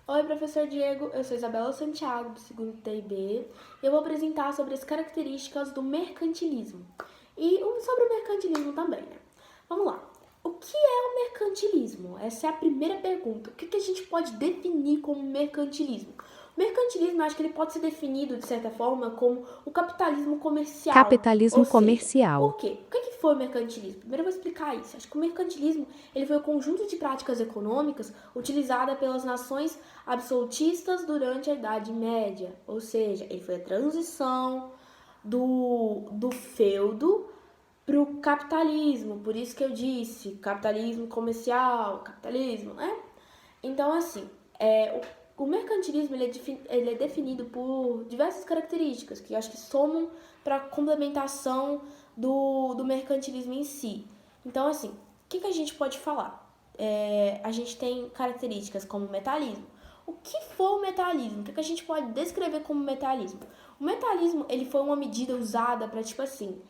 Oi, professor Diego, eu sou Isabela Santiago, do segundo TIB, e eu vou apresentar sobre as características do mercantilismo. E sobre o mercantilismo também, né? Vamos lá. O que é o mercantilismo? Essa é a primeira pergunta. O que a gente pode definir como mercantilismo? O mercantilismo, eu acho que ele pode ser definido, de certa forma, como o capitalismo comercial. Ou Capitalismo seja, comercial. por quê? O que foi o mercantilismo? Primeiro eu vou explicar isso. Acho que o mercantilismo ele foi o conjunto de práticas econômicas utilizada pelas nações absolutistas durante a Idade Média. Ou seja, ele foi a transição do feudo para o capitalismo. Por isso que eu disse capitalismo comercial, capitalismo, né? Então, assim, o mercantilismo ele é definido por diversas características que eu acho que somam para a complementação do mercantilismo em si. Então, assim, o que a gente pode falar? A gente tem características como metalismo. O que foi o metalismo? O que a gente pode descrever como metalismo? O metalismo ele foi uma medida usada para, tipo assim,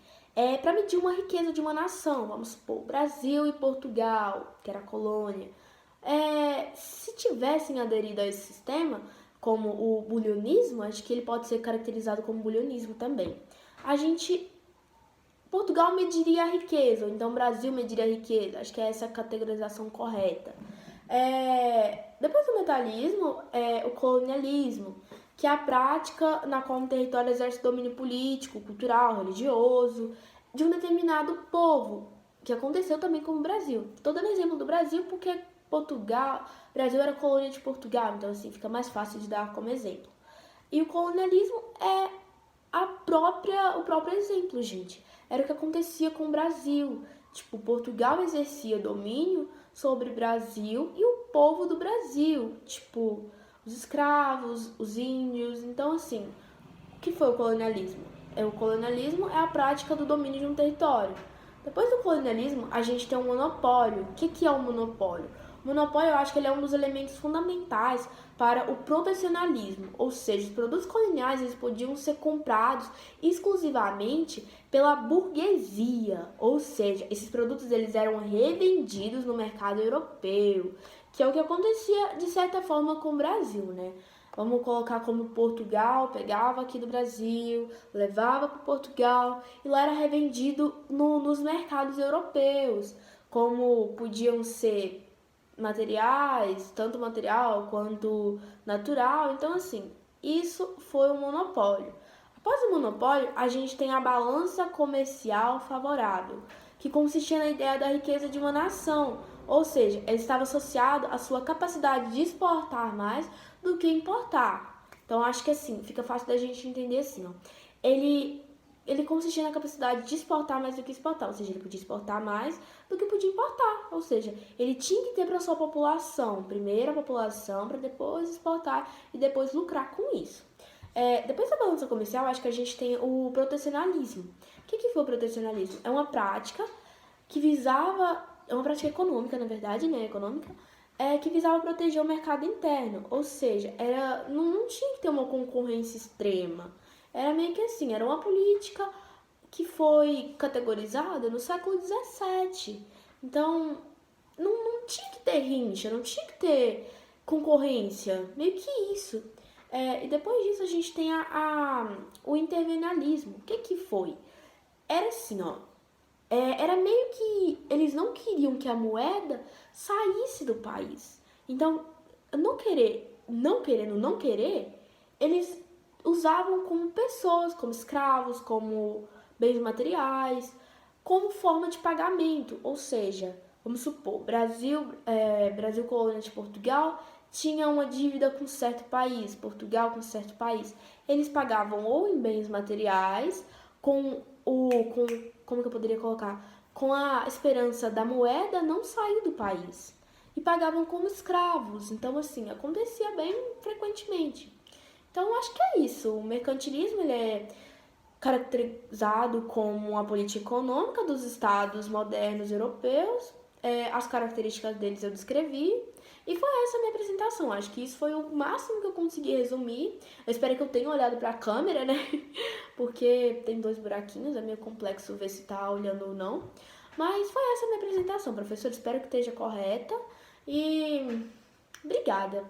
para medir uma riqueza de uma nação. Vamos supor, Brasil e Portugal, que era a colônia. Se tivessem aderido a esse sistema, como o bulionismo, acho que ele pode ser caracterizado como bulionismo também. A gente Portugal mediria a riqueza, ou então Brasil mediria a riqueza. Acho que é essa a categorização correta. Depois do metalismo, o colonialismo, que é a prática na qual um território exerce domínio político, cultural, religioso de um determinado povo, que aconteceu também com o Brasil. Estou dando exemplo do Brasil porque Brasil era colônia de Portugal, então assim fica mais fácil de dar como exemplo. E o colonialismo é o próprio exemplo, gente. Era o que acontecia com o Brasil. Tipo, Portugal exercia domínio sobre o Brasil e o povo do Brasil. Tipo, os escravos, os índios. Então, assim, o que foi o colonialismo? O colonialismo é a prática do domínio de um território. Depois do colonialismo, a gente tem um monopólio. O que é um monopólio? O monopólio, eu acho que ele é um dos elementos fundamentais para o protecionalismo, ou seja, os produtos coloniais eles podiam ser comprados exclusivamente pela burguesia, ou seja, esses produtos eles eram revendidos no mercado europeu, que é o que acontecia de certa forma com o Brasil, né? Vamos colocar como Portugal pegava aqui do Brasil, levava para Portugal e lá era revendido nos mercados europeus, como podiam ser materiais, tanto material quanto natural. Então, assim, isso foi um monopólio. Após o monopólio, a gente tem a balança comercial favorável, que consistia na ideia da riqueza de uma nação, ou seja, ele estava associado à sua capacidade de exportar mais do que importar. Então, acho que assim, fica fácil da gente entender assim, ó. Ele ele consistia na capacidade de exportar mais do que exportar, ou seja, ele podia exportar mais do que podia importar, ou seja, ele tinha que ter para sua população, primeiro a população, para depois exportar e depois lucrar com isso. Depois da balança comercial, acho que a gente tem o protecionalismo. O que foi o protecionalismo? É uma prática que visava, é uma prática econômica, na verdade, né, econômica, que visava proteger o mercado interno, ou seja, não tinha que ter uma concorrência extrema. Era meio que assim, era uma política que foi categorizada no século XVII. Então, não tinha que ter rincha, não tinha que ter concorrência, meio que isso. E depois disso a gente tem o intervenalismo. O que foi? Era assim, ó. Era meio que eles não queriam que a moeda saísse do país. Então, não querer, eles usavam como pessoas, como escravos, como bens materiais, como forma de pagamento. Ou seja, vamos supor, Brasil colônia de Portugal tinha uma dívida com certo país, Portugal com certo país. Eles pagavam ou em bens materiais, com como que eu poderia colocar? Com a esperança da moeda não sair do país. E pagavam como escravos. Então, assim, acontecia bem frequentemente. Então, acho que é isso. O mercantilismo ele é caracterizado como a política econômica dos estados modernos europeus. As características deles eu descrevi. E foi essa a minha apresentação. Acho que isso foi o máximo que eu consegui resumir. Eu espero que eu tenha olhado para a câmera, né? Porque tem dois buraquinhos, é meio complexo ver se tá olhando ou não. Mas foi essa a minha apresentação, professor. Espero que esteja correta. E obrigada.